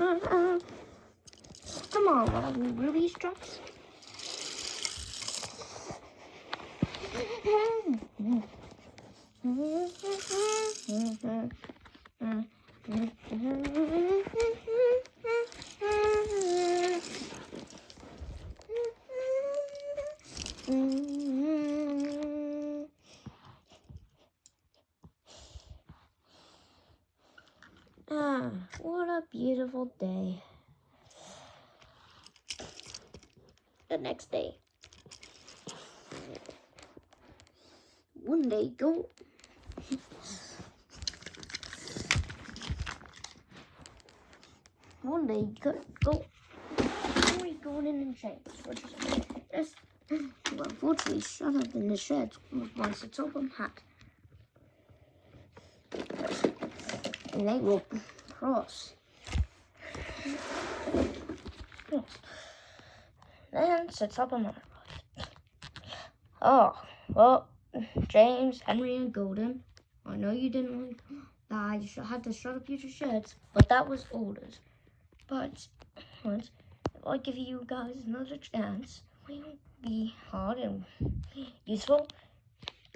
Come on, what are we, Ruby Struts? What a beautiful day. The next day. One day go. One day go. We're going in and change. Well, unfortunately, shut up in the shed once it's open hat. And they will cross. Then sits up on my right. Oh, well, James, Henry, and Golden, I know you didn't like that. You had to shut up your sheds, but that was orders. But if I give you guys another chance, will be hard and useful?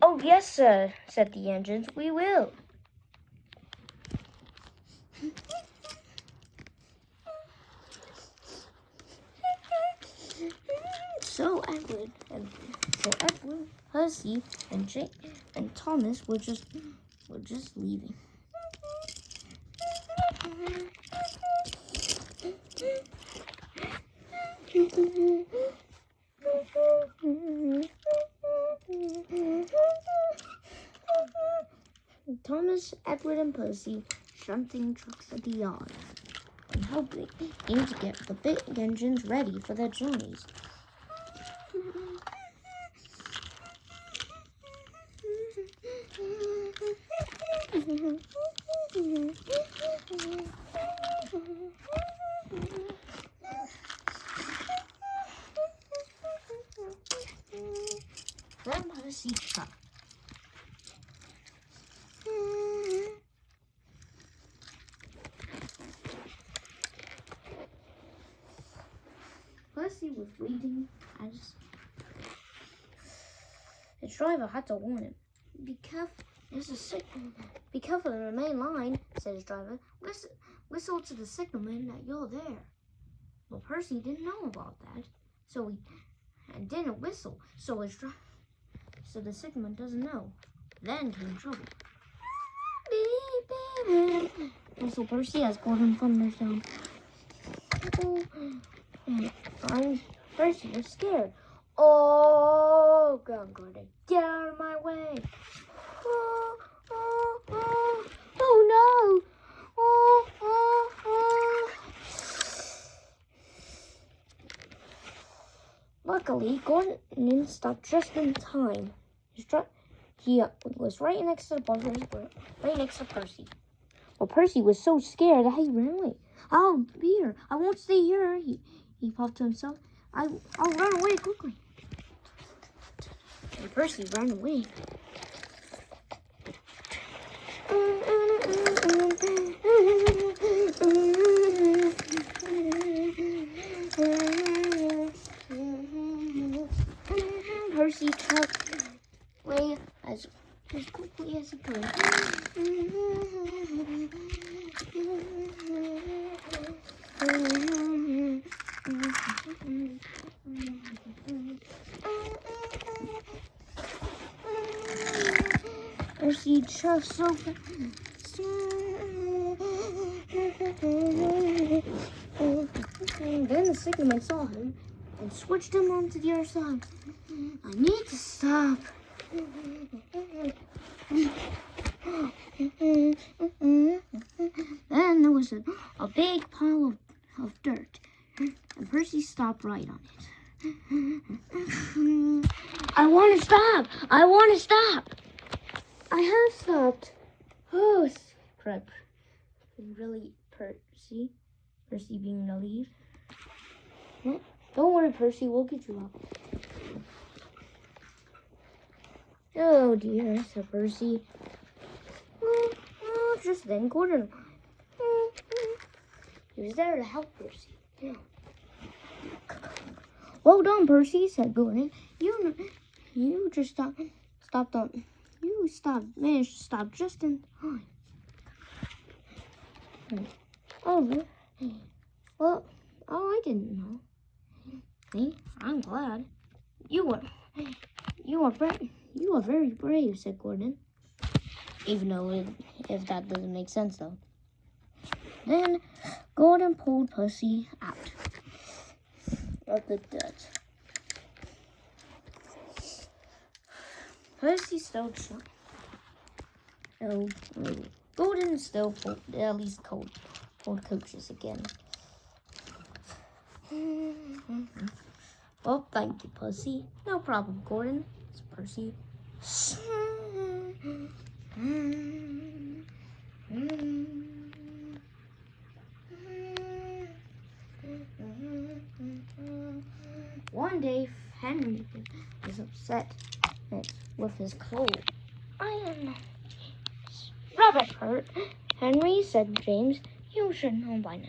Oh, yes, sir, said the engines. We will. So Edward, Percy, and Jake, and Thomas were just leaving. Thomas, Edward, and Percy shunting trucks at the yard and helping to get the big engines ready for their journeys. Then Percy truck. Percy was waiting as the driver had to warn him. Be careful, there's a signal. Be careful in the main line, said his driver. Whistle to the signalman that you're there. Well, Percy didn't know about that, so he didn't whistle. So the signalman doesn't know. Then came trouble. Beep, beep. Whistle Percy as Golden thunders down. Percy was scared. Oh, I'm going to get out of my way. Oh no. Luckily, Gordon stopped just in time. He was right next to the bunkers, right next to Percy. Well, Percy was so scared that he ran away. I'll be here. I won't stay here, he puffed to himself. I'll run away quickly. And Percy ran away. Percy trucked away as quickly as he could. Percy trucked so fast. Then the signalman saw him and switched him onto the other side. I need to stop. Then there was a big pile of dirt, and Percy stopped right on it. I want to stop! I want to stop! I have stopped. Oh, crap. Really, Percy? Percy being the lead? Well, don't worry, Percy. We'll get you out. Oh, dear, said Percy. Just then, Gordon. He was there to help Percy. Yeah. Well done, Percy, said Gordon. You just managed to stop just in time. Oh, well, I didn't know. See, I'm glad. You are very brave, said Gordon. Even though if that doesn't make sense, though. Then Gordon pulled Percy out of the dirt. Percy still shot. Oh, Gordon still pulled at least cold coaches again. Well, thank you, Percy. No problem, Gordon. It's Percy. One day, Henry was upset with his clothes. I am rubbish hurt. Henry, said James. You should know by now.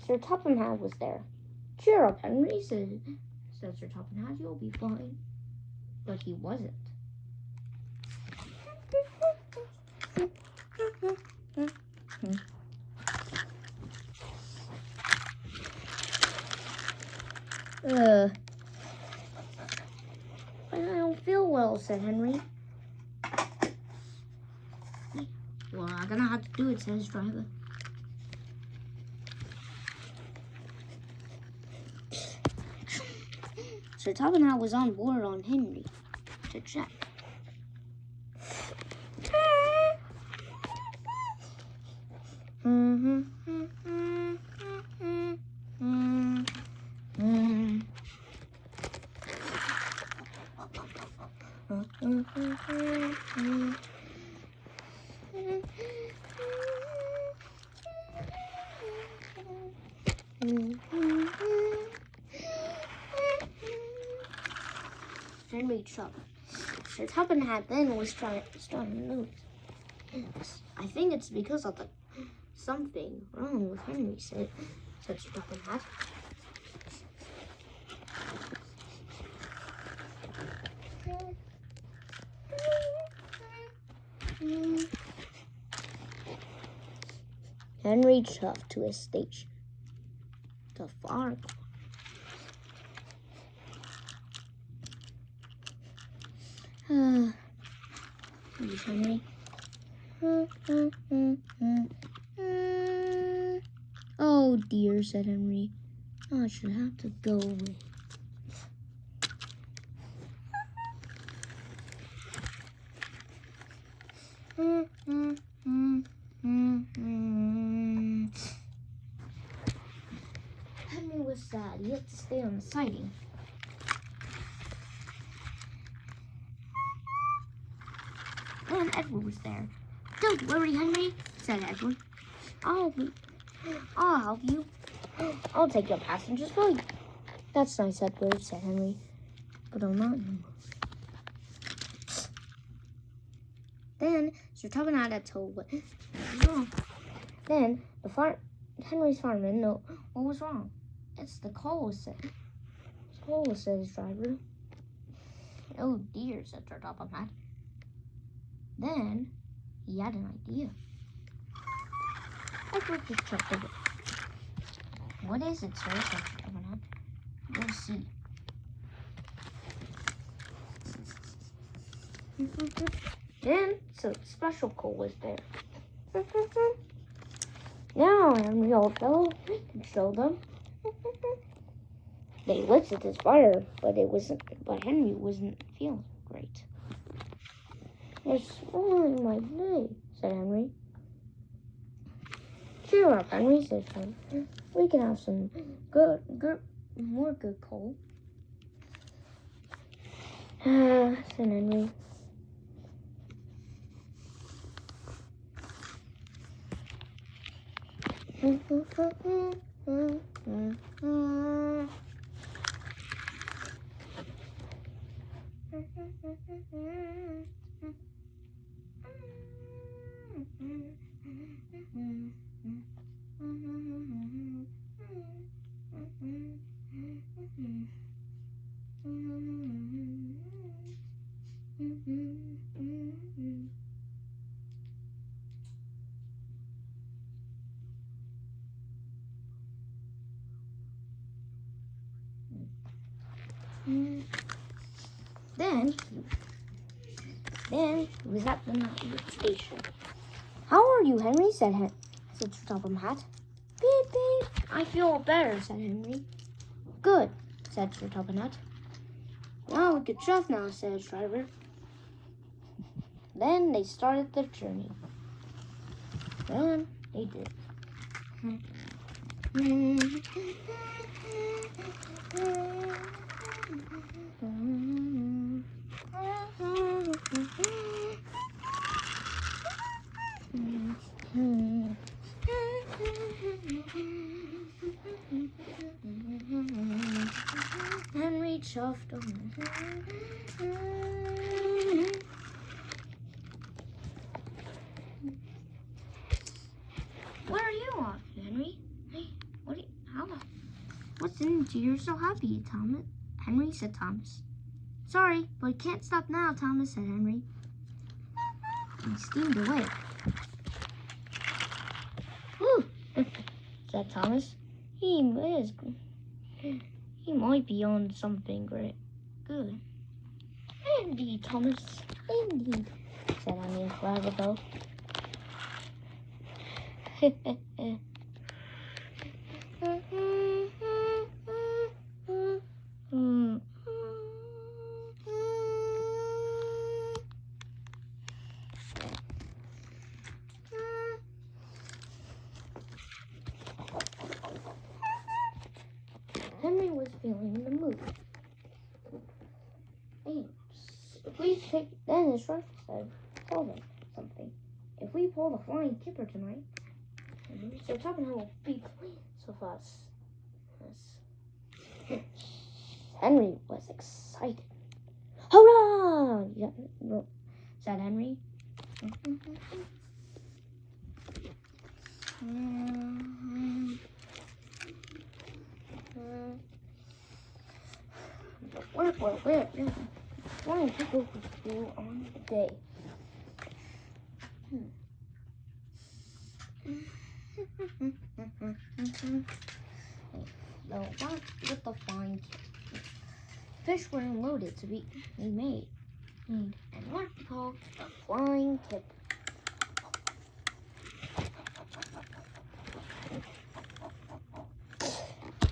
Sir Topham Hatt was there. Cheer up, Henry, said Sir Topham Hatt. You'll be fine. But he wasn't. I don't feel well, said Henry. Well, I'm gonna have to do it, said his driver. Sir Topham Hatt was on board on Henry to check. Henry chuckled. Sir Topham Hatt then was starting to notice. I think it's because of something wrong with Henry, said Sir Topham Hatt. Henry chuffed to his station. The far corner. Please, Henry. Oh dear, said Henry. I should have to go away. Henry was sad. He had to stay on the siding. And Edward was there. Don't worry, Henry, said Edward. I'll help you. I'll take your passengers for you. That's nice, Edward, said Henry. But I'm not anymore. Then Sir Topham Hatt had told what was wrong. Then Henry's fireman knew what was wrong. It's the coal, said his driver. Oh dear, said Sir Topham Hatt. Then he had an idea. Edward just chucked it. What is it, sir? Said Sir Topham Hatt. We'll see. Then some special coal was there. Now, Henry, old fellow, can show them. They lifted his fire, but Henry wasn't feeling great. It's spoiling my day, said Henry. Cheer up, Henry, said Henry. We can have some more good coal. Said Henry. Then he was at the station. "How are you, Henry?" said Sir Topham Hatt. "Beep, beep. I feel better," said Henry. "Good," said Sir Topham Hatt. "Now we could shove now," said his driver. Then they started their journey. Then they did. Henry chuffed on. Where are you off, Henry? Hey, what's in it? You're so happy, Thomas. Henry, said Thomas. "Sorry, but I can't stop now," Thomas said Henry. He steamed away. "Whew," said Thomas. He might be on something great. Good. "Indeed, Thomas. Indeed," said Henry Cleverbo. Henry was feeling the mood. Then his driver said, "Tell them something. If we pull the flying kipper tonight, Sir Topham Hatt will be pleased with us." Henry was excited. "Hurrah!" said Henry. Where flying kipper was due on the day. With the flying kipper, fish were unloaded to be made, and what we call the flying kipper.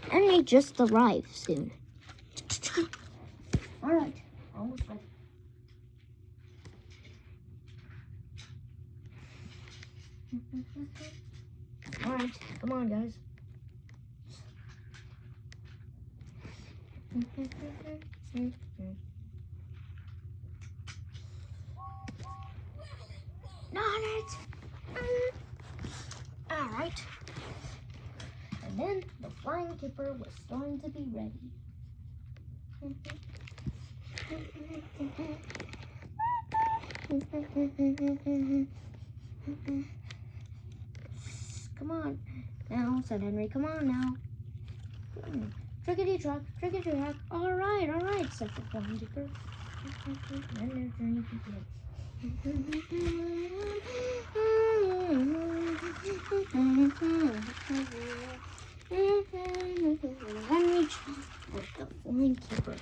Henry just arrived soon. All right, almost ready. All right, come on, guys. Not it. All right. And then the flying kipper was starting to be ready. "Come on now," said Henry. "Come on now. Trickety-trock, trickety-trock. All right," said the flying kipper. And their journey began. Henry with the flying kipper.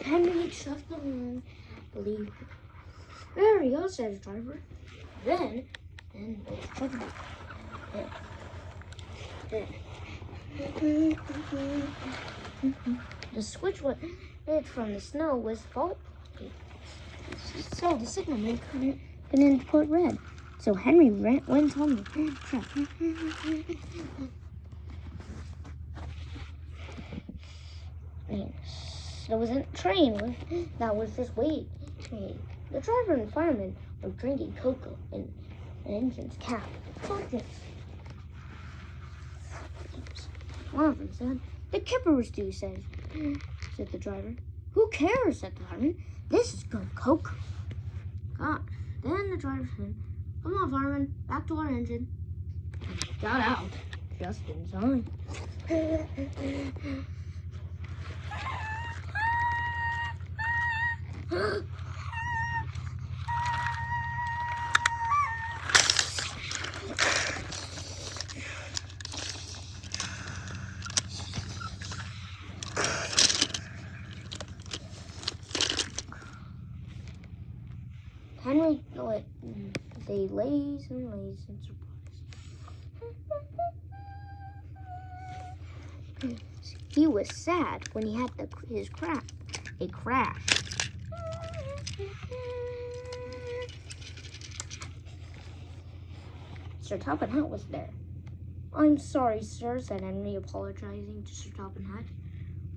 Henry shoved along the lead. "There he goes," said his driver. Then the switch from the snow was faulty, so the signalman couldn't put red. So Henry went on the track. There was a train that was just waiting. The driver and fireman were drinking cocoa in an engine's cab. One of them said, The kipper was due, said the driver. Who cares, said the fireman. This is good coke. God. Then the driver said, come on, fireman, back to our engine. Got out just in time. Henry let they lays and surprise. He was sad when he had his crash. A crash. Sir Toppin Hat was there. I'm sorry, sir, said Henry, apologizing to Sir Toppin Hat.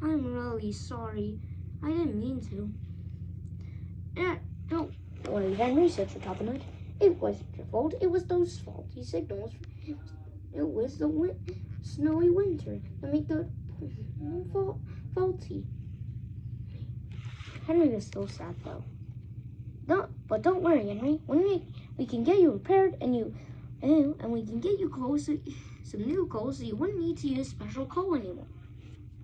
I'm really sorry. I didn't mean to. Don't worry, Henry, said Sir Toppin Hat. It wasn't your fault. It was those faulty signals. It was the snowy winter that made the faulty. Henry was still sad, though. But don't worry, Henry. When we can get you repaired and we can get you some new coal, so you wouldn't need to use special coal anymore.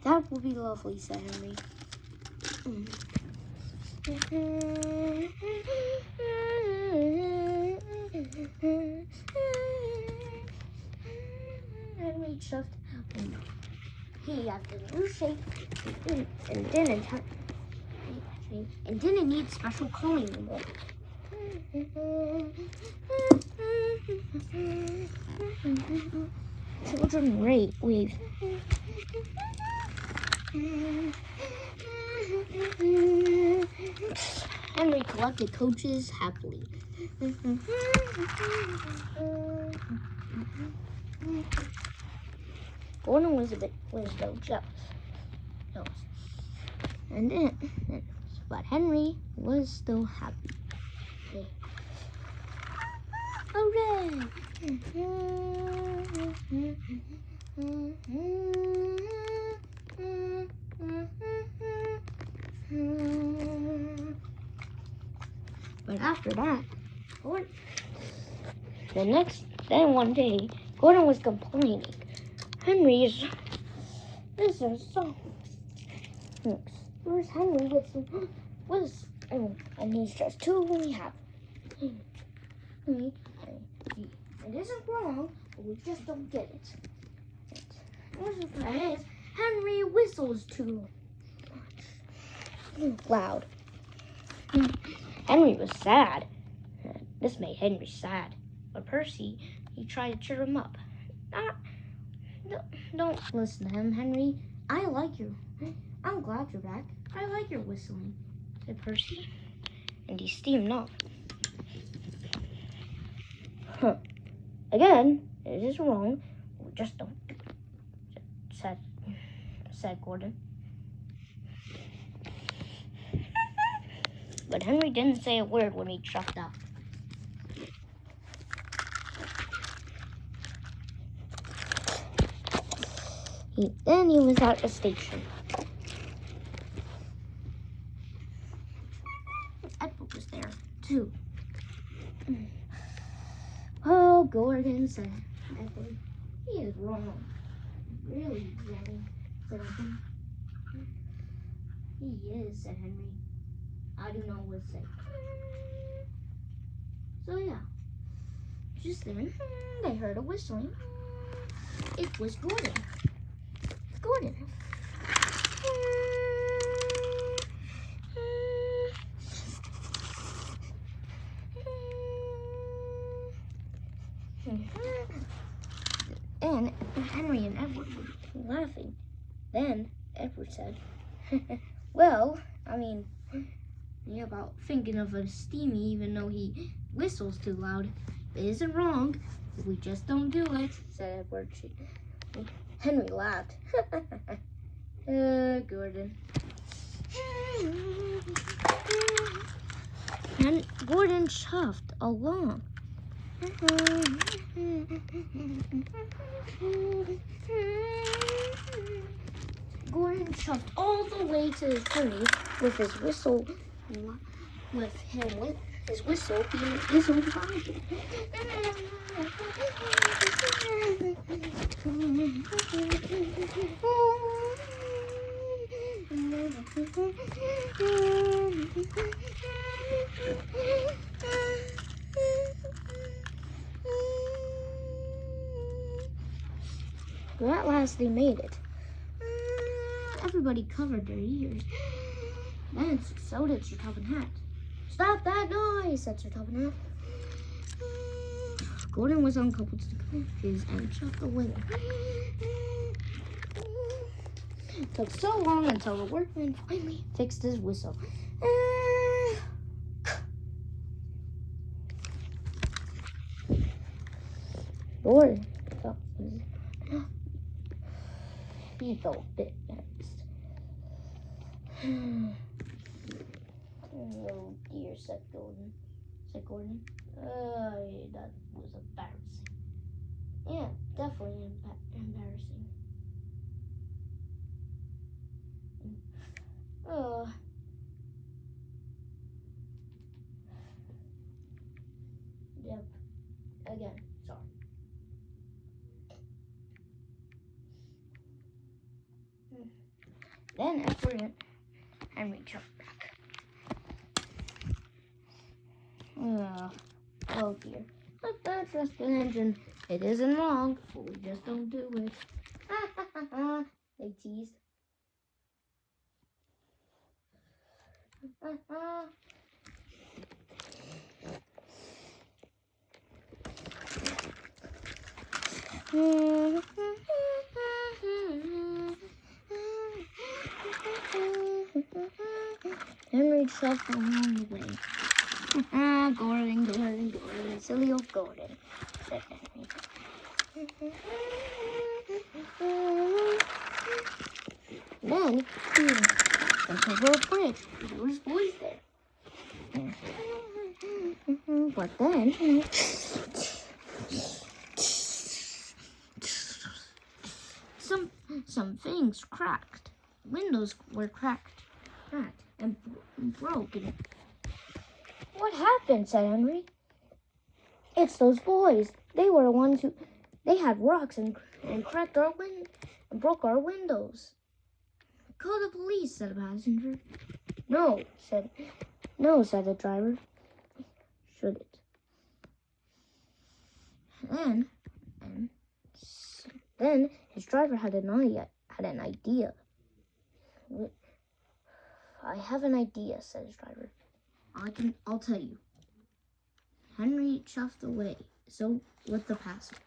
That would be lovely, said Henry. Henry chuffed. He had the new shape and didn't need special coal anymore. Children waved. Henry collected coaches happily. Gordon was though jealous. But Henry was still happy. Hooray! But after that, one day, Gordon was complaining. Henry's, this is so. Where's Henry and he's just too happy. It isn't wrong, but we just don't get it. That is, Henry whistles too loud. Henry was sad. This made Henry sad. But Percy, he tried to cheer him up. Don't listen to him, Henry. I'm glad you're back. I like your whistling, said Percy. And he steamed off. Again, it is wrong. We just don't do it, said Gordon. But Henry didn't say a word when he chuffed out. Then he was at the station. Edward was there, too. Oh, Gordon, said Edward. He is wrong. Really wrong, said Edward. He is, said Henry. I do not what to say. So, yeah. Just then, they heard a whistling. It was Gordon. Gordon. And Henry and Edward were laughing. Then Edward said, well, I mean, yeah, about thinking of a steamy even though he whistles too loud. It isn't wrong. We just don't do it, said Edward. Henry laughed. Gordon. And Gordon chuffed along. Gordon chuffed all the way to his journey with his whistle, his whistle being his own body. Well, at last they made it. Everybody covered their ears. And so did Sir Topham Hatt. "Stop that noise," said Sir Topham Hatt. Gordon was uncoupled to the coaches and chuffed away. It took so long until the workman finally fixed his whistle. Gordon he felt a bit vexed. "Oh dear," said Gordon. That was embarrassing. Yeah, definitely embarrassing. Yep. Again, sorry. Then after it, Henry chuffed back. Oh dear. But that's just an engine. It isn't wrong, but we just don't do it. They teased. Henry chuffed along the way. Gordon, silly old Gordon, said Henry. Then he went over a bridge. There was boys there. But then some things cracked. Windows were cracked and broken. "What happened?" said Henry. "It's those boys. They were the ones they had rocks and cracked our and broke our windows." "Call the police," said a passenger. No, said the driver. "Should it?" Then his driver had an idea. "I have an idea," said his driver. I'll tell you." Henry chuffed away, so with the passenger.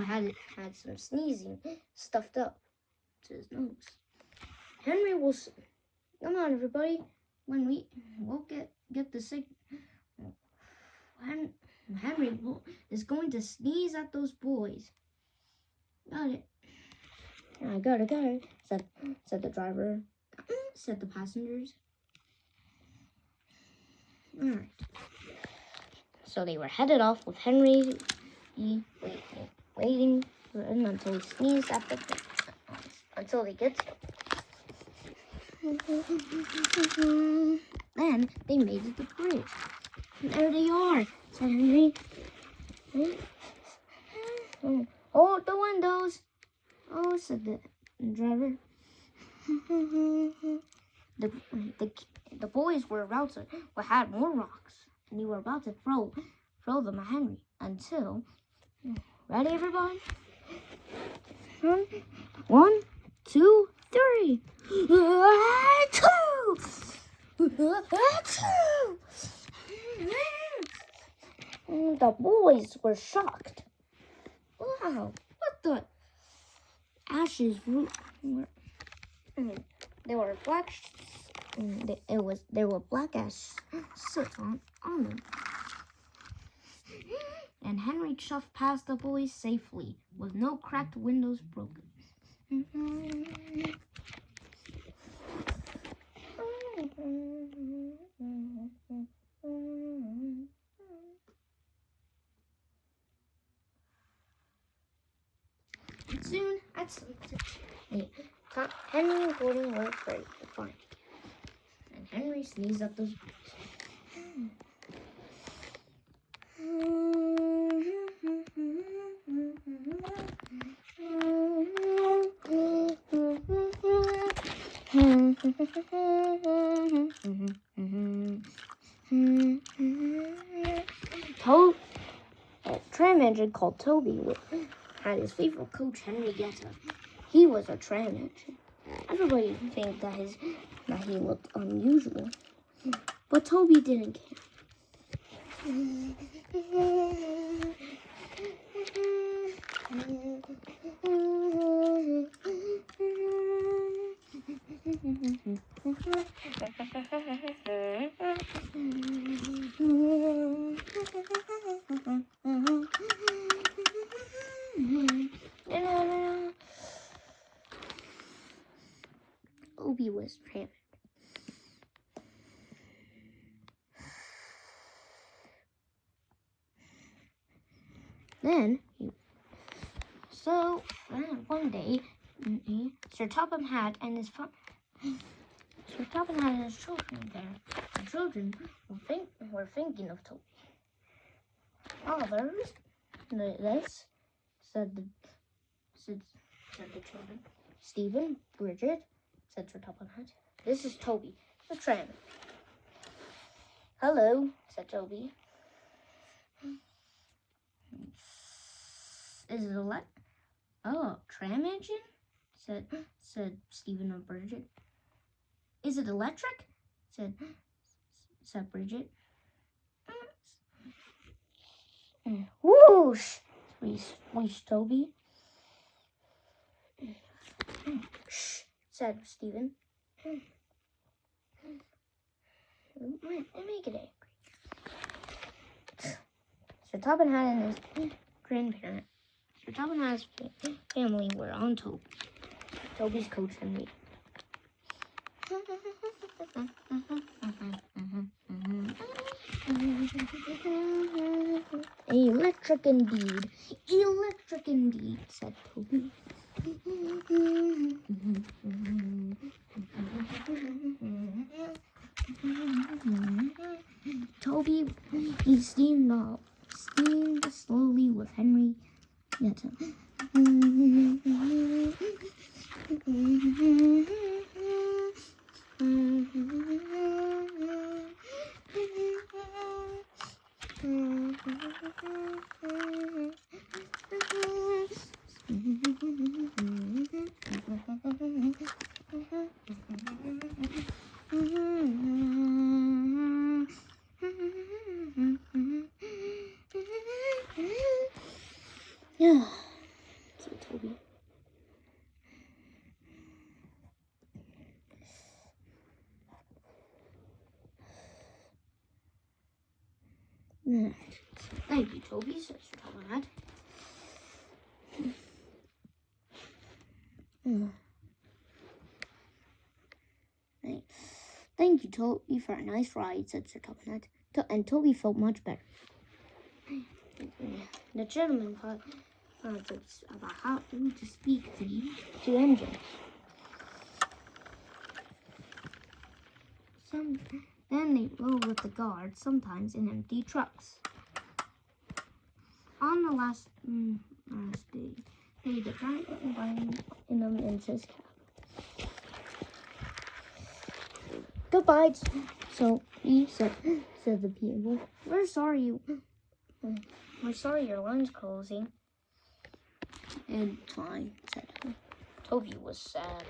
Henry had some sneezing stuffed up to his nose. Henry will come on, everybody. We'll get the sick. Henry is going to sneeze at those boys. Got it. I got it, said the driver. Said the passengers. All right. So they were headed off with Henry waiting for him until he sneezed at until they get to him. Then they made it to the bridge. "There they are," said Henry. "Hold the windows." "Oh," said the driver. The boys had more rocks, and they were about to throw them at Henry until. Ready, everybody? 1, 2, 3. The boys were shocked. Wow, what the ashes were? They were black. There were black ash soot on them. And Henry chuffed past the boys safely, with no cracked windows broken. Henry and Gordon were great, fine. And Henry sneezed up those A tram engine called Toby had his favorite coach, Henry Getta. He was a tram engine. Everybody think that he looked unusual, but Toby didn't care. Toby was tram. So one day, Sir Topham Hatt and his children there. The children were thinking of Toby. Others, this said the children. Stephen, Bridget, said Sir Topham Hatt. This is Toby, the tram. Hello, said Toby. Is it tram engine? said Stephen and Bridget. Is it electric? said Bridget. Whoosh! Wheezed Toby. Shh! said Stephen. Make it angry. Sir Topham Hatt and his grandparents. Sir Topham Hatt's family were on Toby. Toby's coach, Henry. Electric indeed, said Toby. Toby, he steamed slowly with Henry Getta. Yeah, so Toby. Thank you, Toby, said Sir Topham Hatt. Thank you, Toby, for a nice ride, said Sir Topham Hatt. And Toby felt much better. The gentleman thought about how to speak to engines. Then they rode with the guards, sometimes in empty trucks. On the last day, the giant invited them into his cab. Goodbye. So he said the people, we're sorry your line's closing. It's fine, said he. Toby was sad.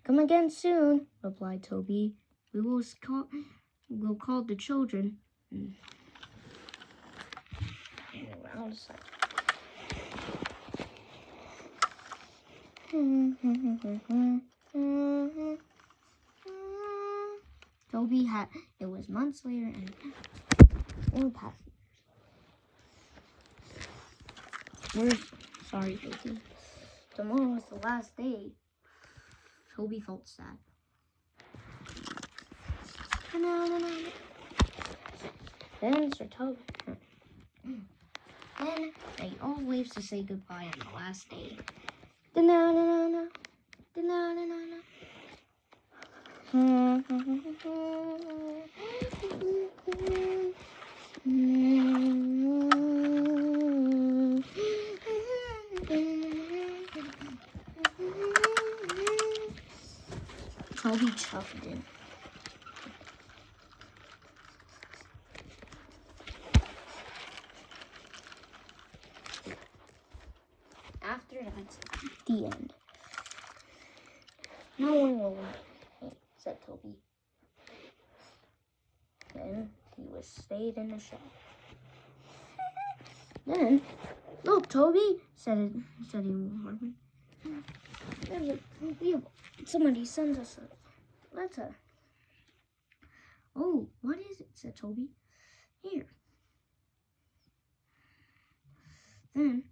Come again soon, replied Toby. We'll call the children. Around a second. Toby had. It was months later and more passengers. We're sorry, Toby. Tomorrow was the last day. Toby felt sad. Then Sir Toby. Then they all waved to say goodbye on the last day. Da-na-na-na-na. Da-na-na-na-na. Toby chuffed in. After that, the end. No one will win, said Toby. Then he was stayed in the shed. Then, look, Toby, said Harvey. Somebody sends us a letter. Oh, what is it? Said Toby. Here. Then,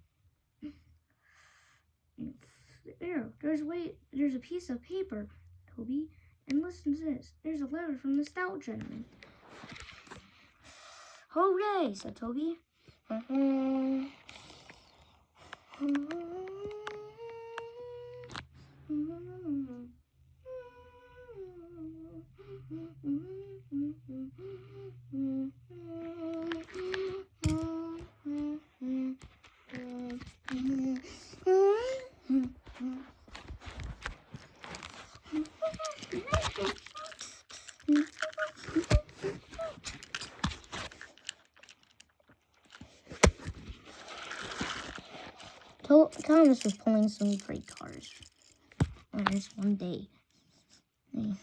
there's a piece of paper, Toby, and listen to this. There's a letter from the stout gentleman. Hooray, said Toby. Thomas was pulling some freight cars on this one day. And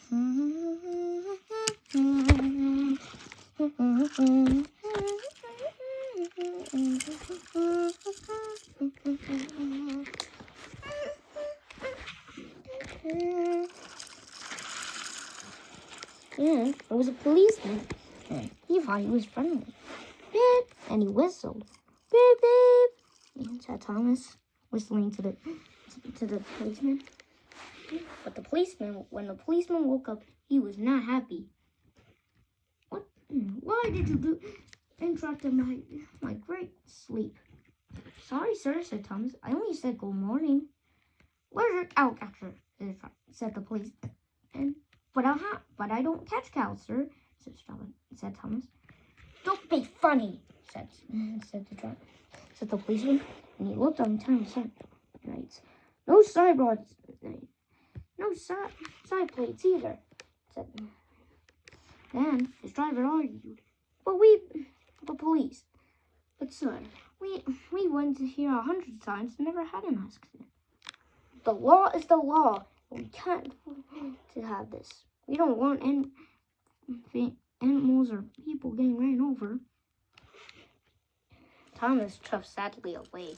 there was a policeman, and he thought he was friendly. Beep, and he whistled. Beep, beep, said Thomas, whistling to the policeman. But when the policeman woke up, he was not happy. What? Why did you interrupt my great sleep? Sorry, sir, said Thomas. I only said good morning. Where's your cow catcher? Said the policeman. But I don't catch cows, sir, said Thomas. Don't be funny, said the policeman, and he looked on Thomas and writes, no sideboards, no side plates either, said. Then his driver argued, but police, but sir, we went here 100 times and never had an accident. The law is the law. We can't afford to have this. We don't want animals or people getting ran over. Thomas chuffed sadly away.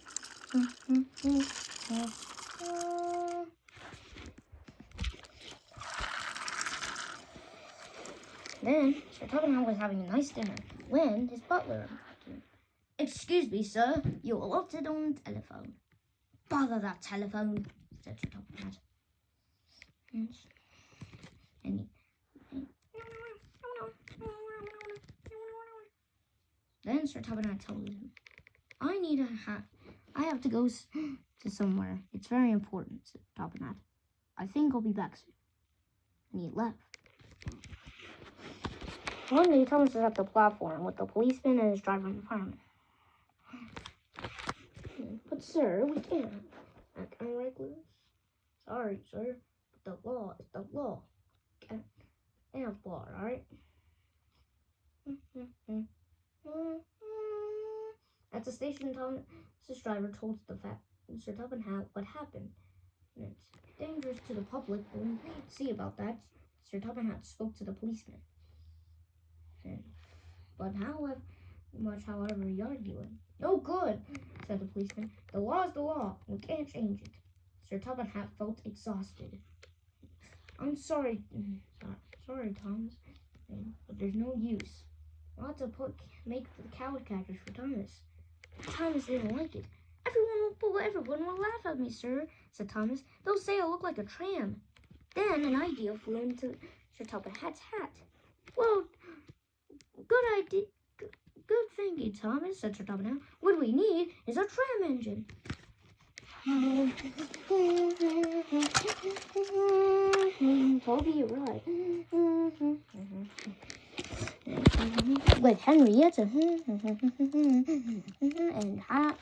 Then Sir Toby was having a nice dinner when his butler came. Excuse me, sir, you're wanted on the telephone. Bother that telephone, said Sir Toby. Then Sir Toby told him, I need a hat. I have to go to somewhere. It's very important, said Toby. I think I'll be back soon. And he left. One day, Thomas was at the platform with the policeman and his driver and fireman. But, sir, we can't act unregulars. Sorry, sir, but the law is the law. Can't have law, alright? At the station, Thomas's driver told Sir Toby what happened. And it's dangerous to the public, but we can't see about that. Sir Toby spoke to the policeman. But however, he argued. No good, said the policeman. The law is the law. We can't change it. Sir Toby felt exhausted. I'm sorry, Thomas, but there's no use. I'll have to make the cow catchers for Thomas. Thomas didn't like it. Everyone will laugh at me, sir, said Thomas. They'll say I look like a tram. Then an idea flew into Sir Toby's hat. Well, good idea. Good thinking, Thomas, said Sir Toby. What we need is a tram engine. Toby, you're right. With Henrietta and Happy.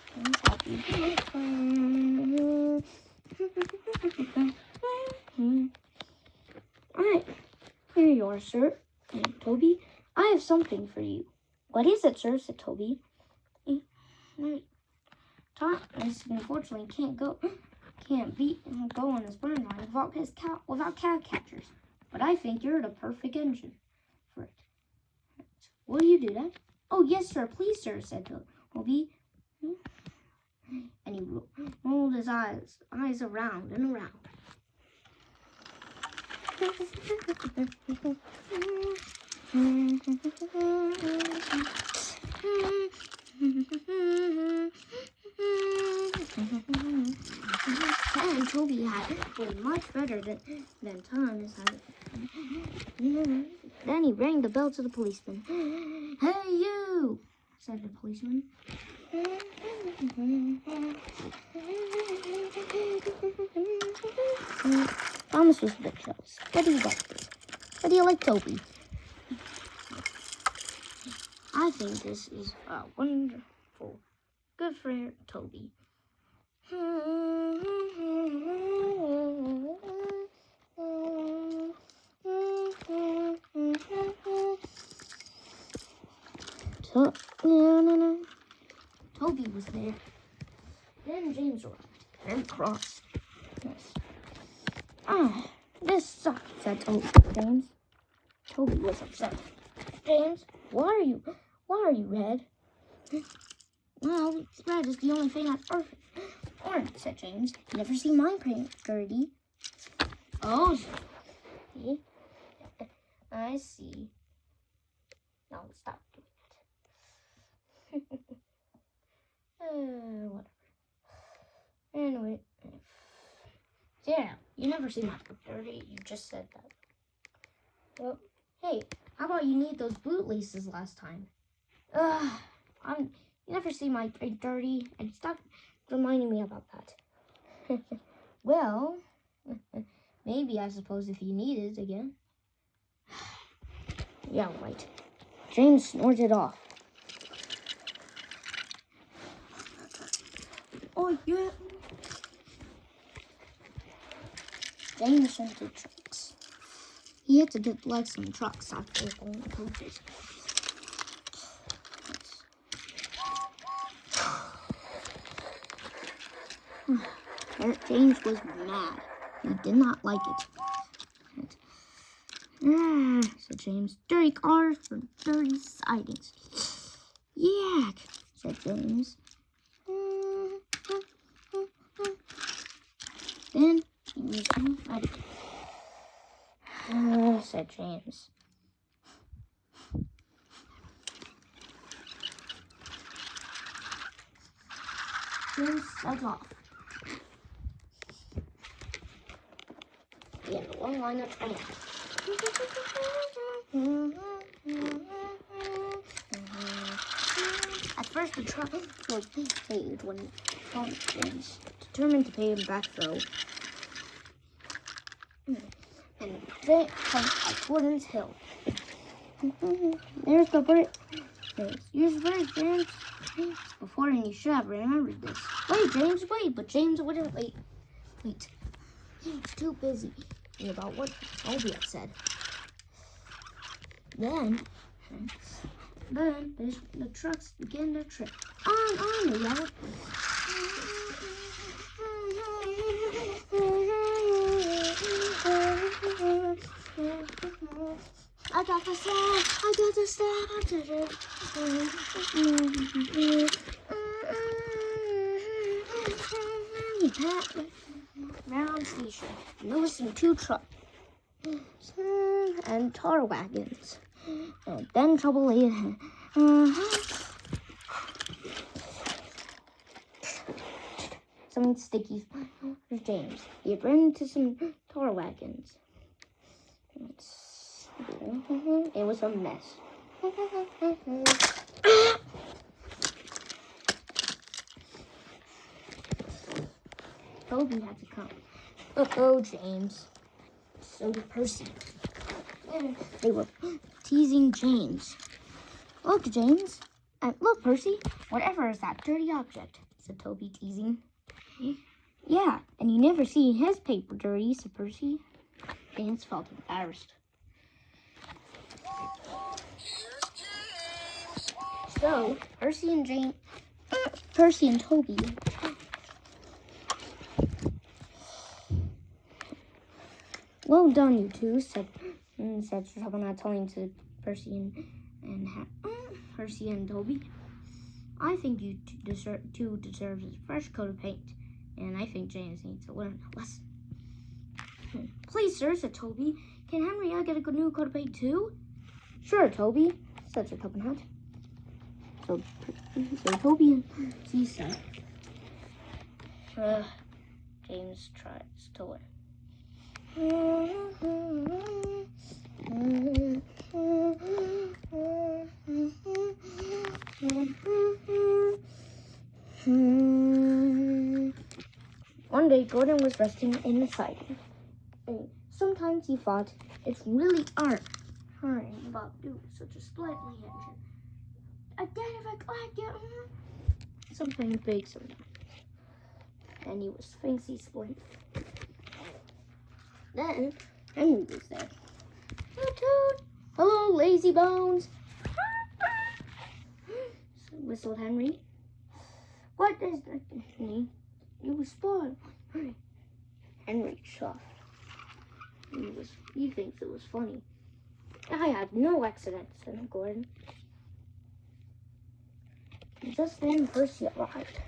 Alright, here you are, sir. And Toby, I have something for you. What is it, sir? Said Toby. Thomas, unfortunately, can't go on this burn line without cow catchers. But I think you're the perfect engine for it. Will you do that? Oh, yes, sir. Please, sir, said Toby. And he rolled his eyes around and around. And Toby was much better than Thomas had. Then he rang the bell to the policeman. Hey, you, said the policeman. Thomas was a bit jealous, but he liked it. But he liked Toby. I think this is wonderful. Good for Toby. Toby was there. Then James arrived and crossed. Yes. This sucks, said James. Toby was upset. James, why are you red? Well, red is the only thing that's perfect. Orange, said James. You never see mine paint dirty. Oh, see? I see. No, stop doing that. Whatever. Anyway. Yeah, you never see my book dirty. You just said that. Well, hey, how about you need those boot laces last time? You never see my print dirty. And stop reminding me about that. Well, maybe I suppose if you need it again. Yeah, right. James snorted off. Oh, yeah. James rented trucks. He had to get legs on trucks after going to coaches. James was mad. He did not like it. Said James. Dirty cars for dirty sidings. Yuck, said James. Then he was ready. Said James. James set off. He had a long line of trains. At first, the truck was paid when James determined to pay him back, though. And they come at Gordon's Hill. There's the bird. Use bird, James. Before, and you should have remembered this. Wait, James, wait. But James wouldn't wait. He's too busy about what Toby had said. Then the trucks began their trip. On, they yelled. I got the stab. He passed round station, noticing 2 trucks and tar wagons. And then trouble lay ahead. Something sticky for James. He had run into some tar wagons. It was a mess. Toby had to come. Uh-oh, James. So did Percy. And they were teasing James. Look, James. Look, Percy. Whatever is that dirty object? Said Toby, teasing. Yeah, and you never see his paper dirty, said Percy. James felt embarrassed. So, Percy and Toby. Well done, you two, said Trouble telling to Percy and Toby. I think you two deserve a fresh coat of paint, and I think James needs to learn a lesson. Please, sir, said Toby. Can Henry and I get a good new coat of paint too? Sure, Toby, said Sir Copenhagen. So Toby and he said, James tries to learn. One day, Gordon was resting in the siding. Sometimes he thought it's really hurrying about doing such a splendid engine. Again, if I could get something big sometimes. And he was fancy splendid. Then Henry was there. Toot toot! Hello, lazy bones! Whistled Henry. What is that? You spoiled. Henry chuffed. He thinks it was funny. I had no accident, said Gordon. Just then Percy arrived.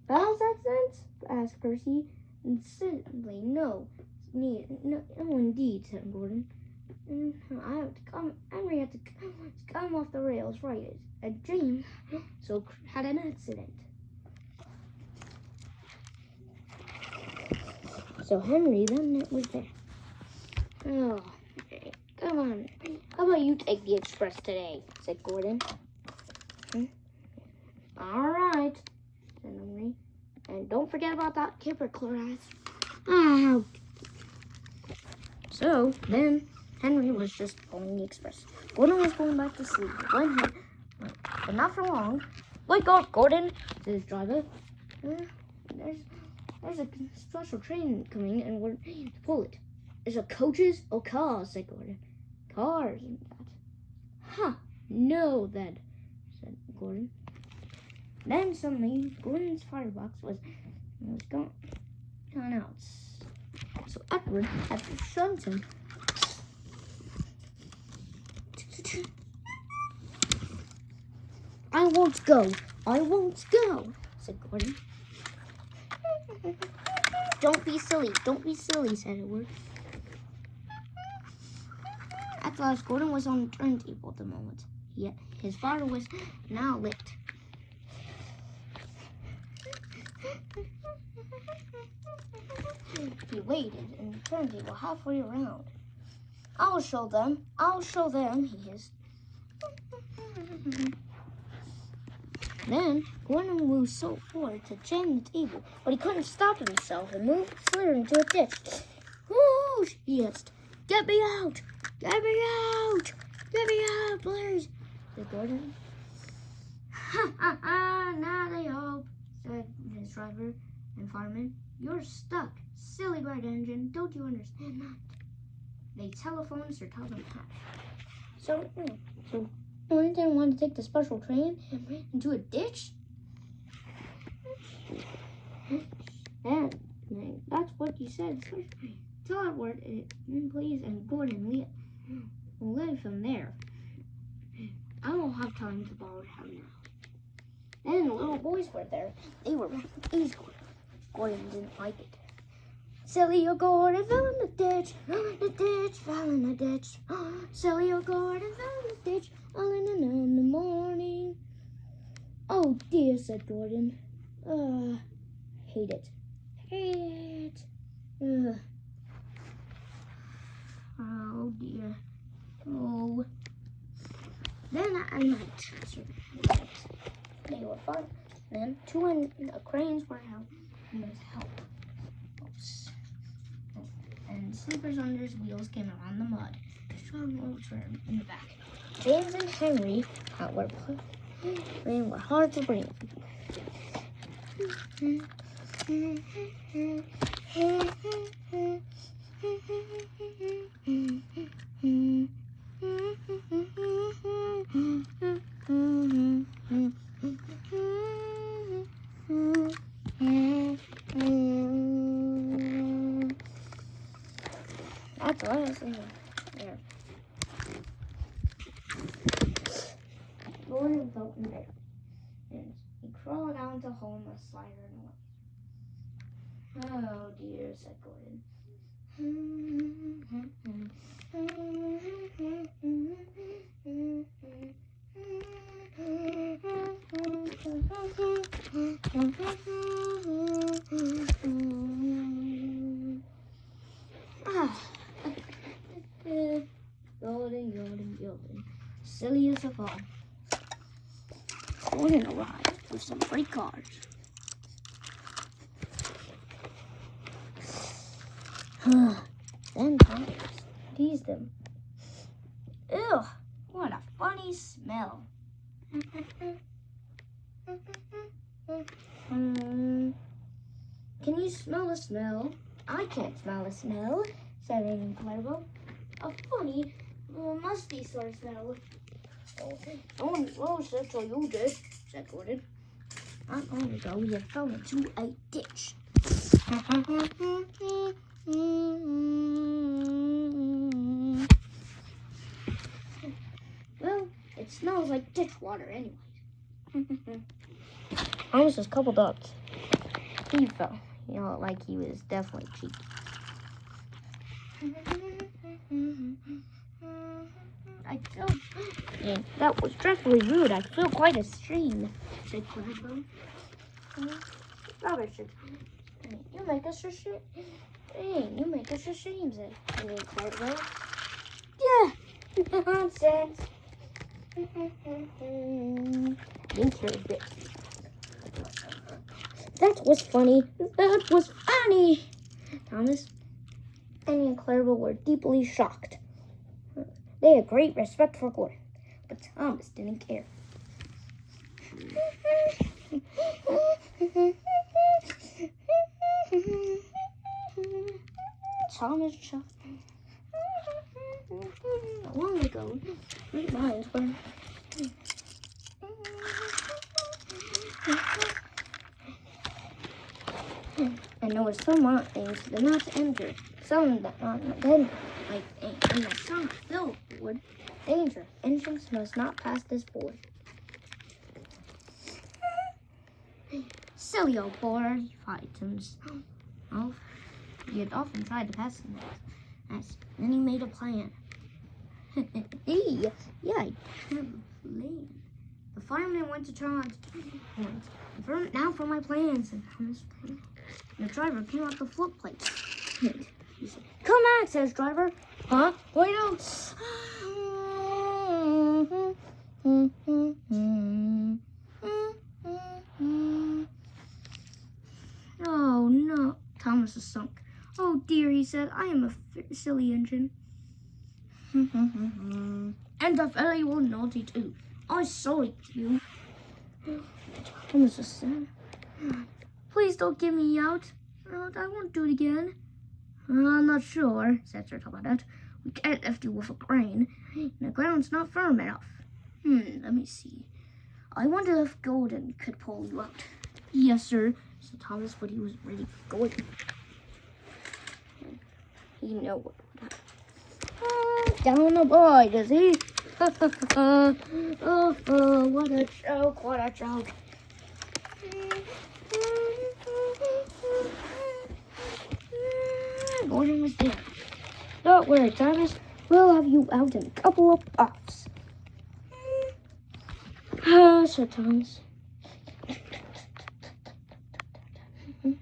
Bowels accidents? Asked Percy. Simply no, indeed, said Gordon. Henry had to come off the rails, right? And James so had an accident. So Henry then was there. Oh, come on. How about you take the express today? Said Gordon. All right, said Henry. And don't forget about that kipper, Cloras. So then Henry was just pulling the express. Gordon was going back to sleep. But not for long. Wake up, Gordon, said his driver. There's a special train coming and we're to pull it. Is it coaches or cars? Said Gordon. Cars and that. Huh, no then, said Gordon. Then suddenly Gordon's firebox was gone out. So Edward had to shut him. I won't go, said Gordon. Don't be silly, said Edward. At last, Gordon was on the turntable at the moment. Yet his fire was now lit. He waited in the turntable halfway around. I'll show them, he hissed. Then Gordon moved so forward to jam the table, but he couldn't stop himself and moved further into a ditch. Whoosh! He hissed. Get me out! Get me out! Get me out, please! Said Gordon. Now they hope, said his driver and fireman. You're stuck. Silly bright engine. Don't you understand that? They telephoned Sir Topham Hatt. So Gordon didn't want to take the special train and ran into a ditch? And that's what he said. Tell Edward, please, and Gordon will live from there. I don't have time to borrow him now. Then the little boys were there. They were easy. Gordon didn't like it. Silly old Gordon fell in the ditch, fell in the ditch. Silly old Gordon fell in the ditch, all in the morning. Oh dear, said Gordon. Hate it. Oh dear. Oh. Then at night, They were fun. Then two cranes were his help. And Sleepers under his wheels came around the mud. Strong ropes were in the back. James and Henry were hard to bring. That's honestly there. Gordon felt in there, and he crawled down to home a slider noise. Oh dear, said Gordon. Golden. Silly as of all. Gordon arrived with some great cars. Then Thomas teased them. Ew, what a funny smell. Can you smell the smell? I can't smell the smell, said Amy Clarabelle. A funny, musty sort of smell. Oh, so you did, said Gordon. Not long ago, you fell into a ditch. Well, it smells like ditch water anyway. Thomas was coupled up. He fell, like he was definitely cheeky. That was dreadfully rude. I feel quite ashamed, said Clarabelle. Robert said, you make us ashamed. You make us ashamed, said Clarabelle. Yeah, nonsense. Think you're a bit. That was funny. Thomas, Annie, and Clarabelle were deeply shocked. They had great respect for Gordon, but Thomas didn't care. Thomas chuckled. Long ago, great minds were. And there were some things that not enter. Some that not then, like in the summer billboard. Danger! Engines must not pass this board. Silly old boy, cried himself. He had often tried to pass him. Then he made a plan. Yeah, I have a plan. The fireman went to Charles. Now for my plans, said Thomas. The driver came out the footplate. He said, "Come on," says driver. Huh? Wait out. Oh no, Thomas was sunk. Oh dear, he said, I am a silly engine. And a very naughty too. I saw it, you. Thomas was sad. Please don't get me out. I won't do it again. I'm not sure, said Sir Tobalot. We can't lift you with a crane. The ground's not firm enough. Let me see. I wonder if Golden could pull you out. Yes, sir, said Thomas, but he was ready for Golden. He knew what would happen. Down the boy, does he? What a joke, what a joke. Gordon was there. Don't worry, Thomas. We'll have you out in a couple of puffs. Said Thomas.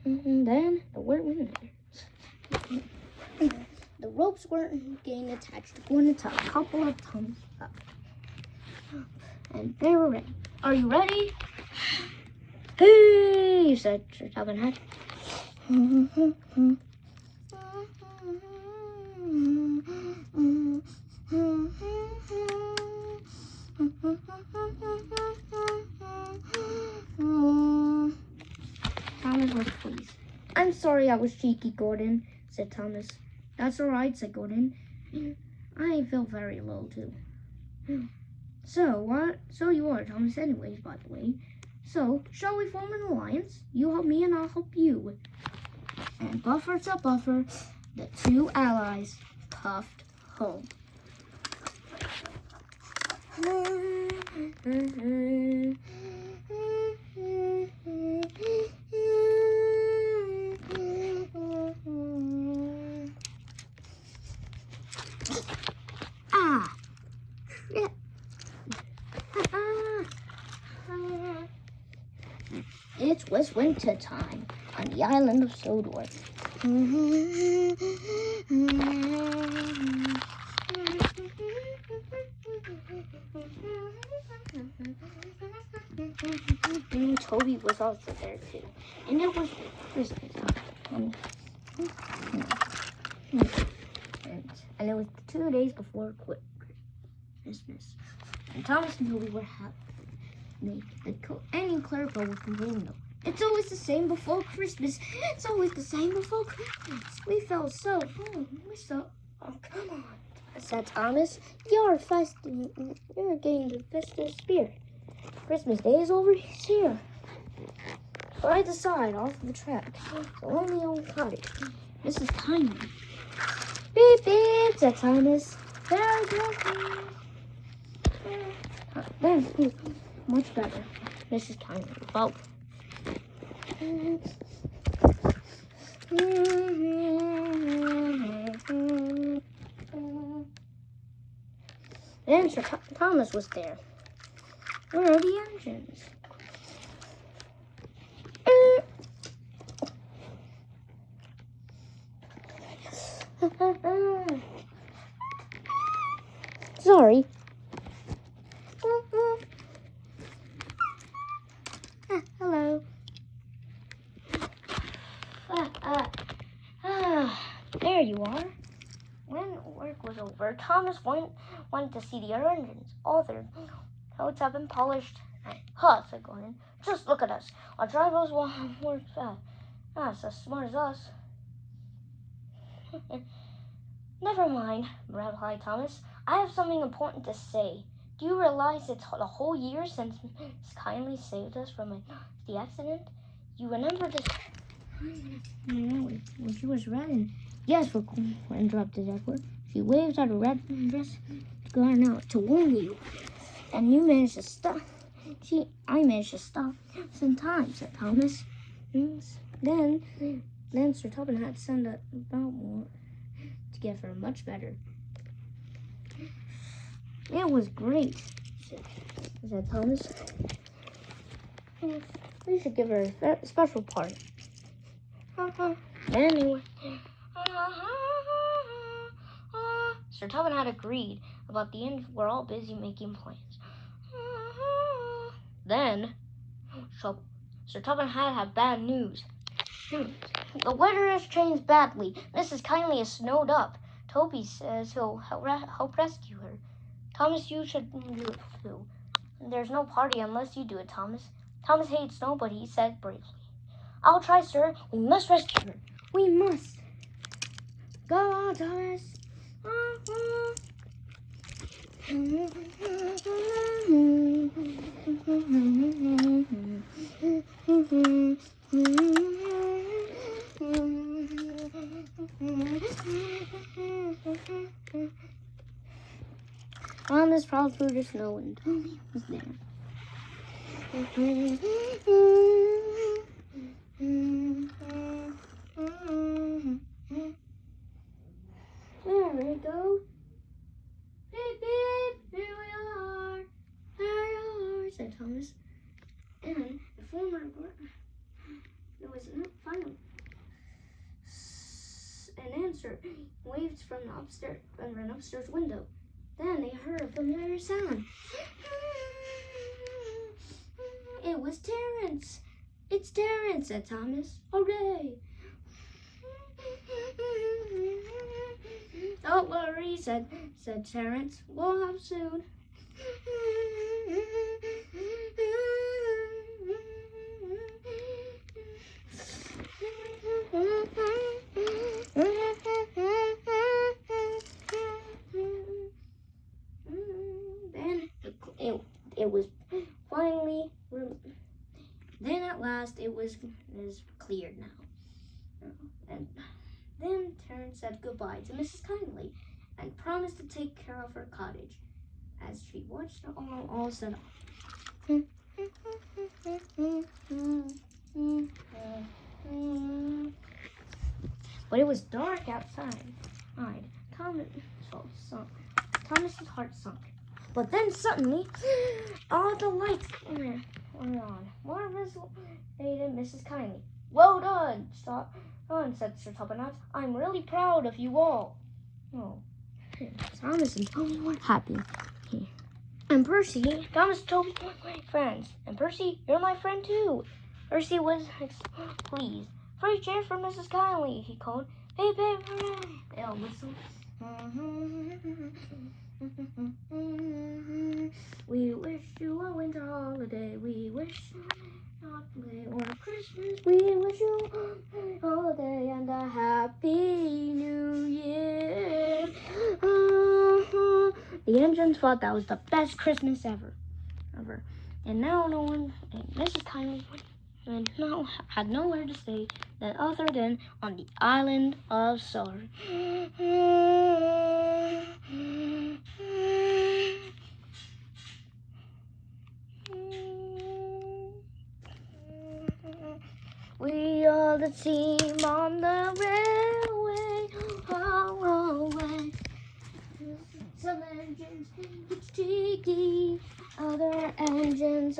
Then the word went there. The ropes weren't getting attached. Gordon took a couple of thumbs up. And they were ready. Are you ready? Hey, said Sir Topham Hatt. Thomas was pleased. I'm sorry I was cheeky, Gordon, said Thomas. That's all right, said Gordon. I feel very low, too. So you are, Thomas, anyways, by the way. So, shall we form an alliance? You help me and I'll help you. And buffer to buffer, the two allies puffed home. It was winter time on the island of Sodor. Toby was also there too, and it was Christmas time. And it was 2 days before Christmas. And Thomas and Toby were happy. Annie and Clarabelle were complaining though. It's always the same before Christmas. It's always the same before Christmas. We felt so full. Oh, come on, said Thomas. You're getting the festive spirit. Christmas Day is over here. By the side, off the track. The lonely old cottage. Mrs. Tiny. Beep, beep, said Thomas. Very good. Then, much better. Mrs. Tiny. Well. Then Sir Thomas was there. Where are the engines? Sorry. Hello. There you are. When work was over, Thomas went to see the other engines. All their coats have been polished. Huh, said Gordon. Just look at us. Our drivers will work fast. Not as smart as us. Never mind, replied Thomas. I have something important to say. Do you realize it's the whole year since Miss Kindly saved us from the accident? You remember this? When she was running. Yes, interrupted Edward. She waved at a red dress going out to warn you. And you managed to stop. I managed to stop some time, said Thomas. Then Sir Topham had sent a about more to get her much better. It was great, said Thomas. We should give her a special party. Anyway. Sir Topham had agreed about the end. We're all busy making plans. Then, Sir Topham had bad news. The weather has changed badly. Mrs. Kindly is snowed up. Toby says he'll help rescue her. Thomas, you should do it too. There's no party unless you do it, Thomas. Thomas hates snow, but he said bravely. I'll try, sir. We must rescue her. We must. Go on, Thomas. On this proud through the snow, and Toby was there. There we go. Beep, beep, here we are. There you are, said Thomas. And the former, there was no final. An answer waved from an upstairs window. Then they heard a familiar sound. It was Terence. It's Terrence, said Thomas. Hooray! Don't worry, said Terrence. We'll have soon. Then it was finally. Then at last it was cleared now. And then Terrence said goodbye to Mrs. Kindly and promised to take care of her cottage as she watched it all set up. But it was dark outside. Thomas's heart sunk. But then suddenly, all the lights were on. More visible than Mrs. Kindly. Well done, said Sir Toppernot. I'm really proud of you all. Oh, Thomas and Toby were happy. And Percy, Thomas and Toby were great friends. And Percy, you're my friend too. Percy was pleased. Free cheer for Mrs. Kindly, he called. Hip, hip, hooray! They all whistled. We wish you a winter holiday. We wish you not play or Christmas. We wish you a holiday and a happy new year. The engines thought that was the best Christmas ever. And now Mrs. Kindly had nowhere to stay that other than on the island of Sorry. We are the team on the railway, away. Some engines think it's cheeky, other engines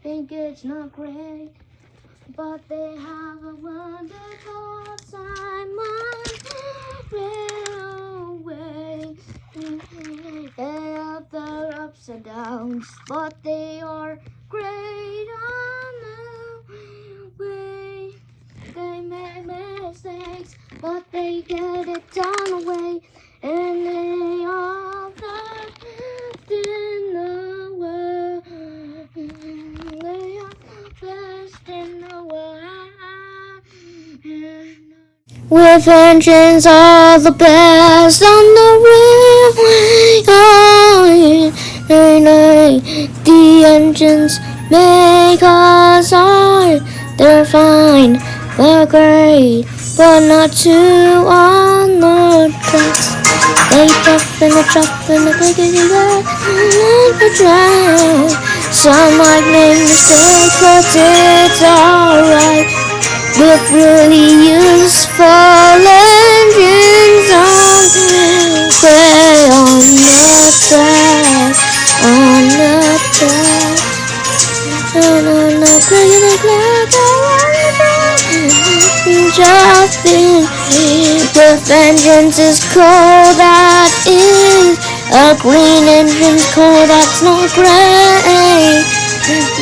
think it's not great. But they have a wonderful time on the railway. They have their ups and downs, but they are great on the way. They make mistakes, but they get it done away. And they are the best in the world. They are the best in the world. With engines are the best on the railway. The engines make us hard. They're fine, they're great, but not too on the tracks. They puff and they chop and they clickety clack on the track. Some might make mistakes, but it's alright. With really useful engines on the track, on the track. Jumping with engines is cool, that is. A green engine's cool, that's not great.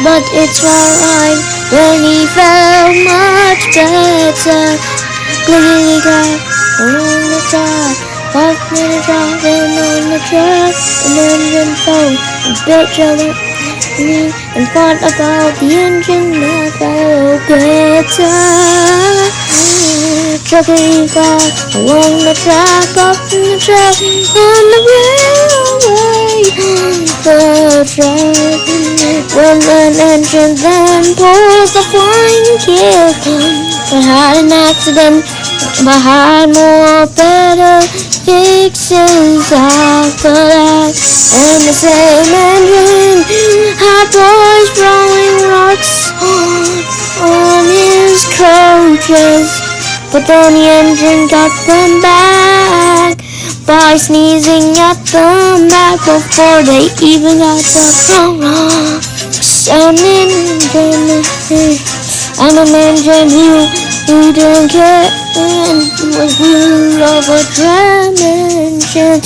But it's alright when he felt much better. Clickety clack on the track, off in a dropping on the track. An engine fell a bit jealous and thought about the engine that felt better. Trucking car along the track, up in the track, on the railway. The track, when an engine then pulls the flying gear. It had an accident, but had more better fixes after that. And the same engine had boys throwing rocks on his coaches. But then the engine got them back by sneezing at them back before they even got the wrong. An engine, and an engine who didn't care and was real of a tram engine.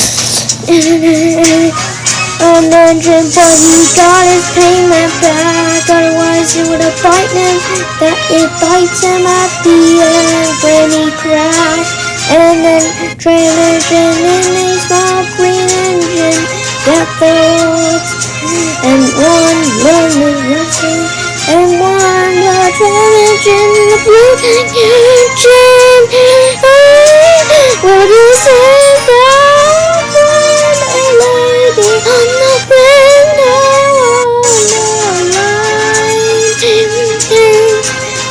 an engine, but he got his payment back. Otherwise, it would have frightened him that it bites him at the end when he crashed. And then train engine in a small green engine got the roads, and one learned the lesson, and one the train engine, the blue engine. What is it now? A lady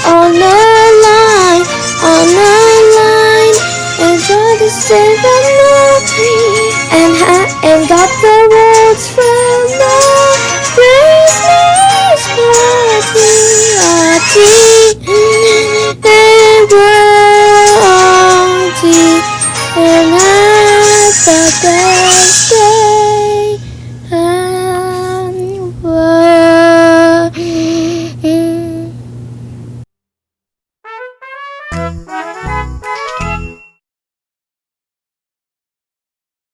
on the window on the line, and tried to save the movie, and got the words from the Christmas party. They were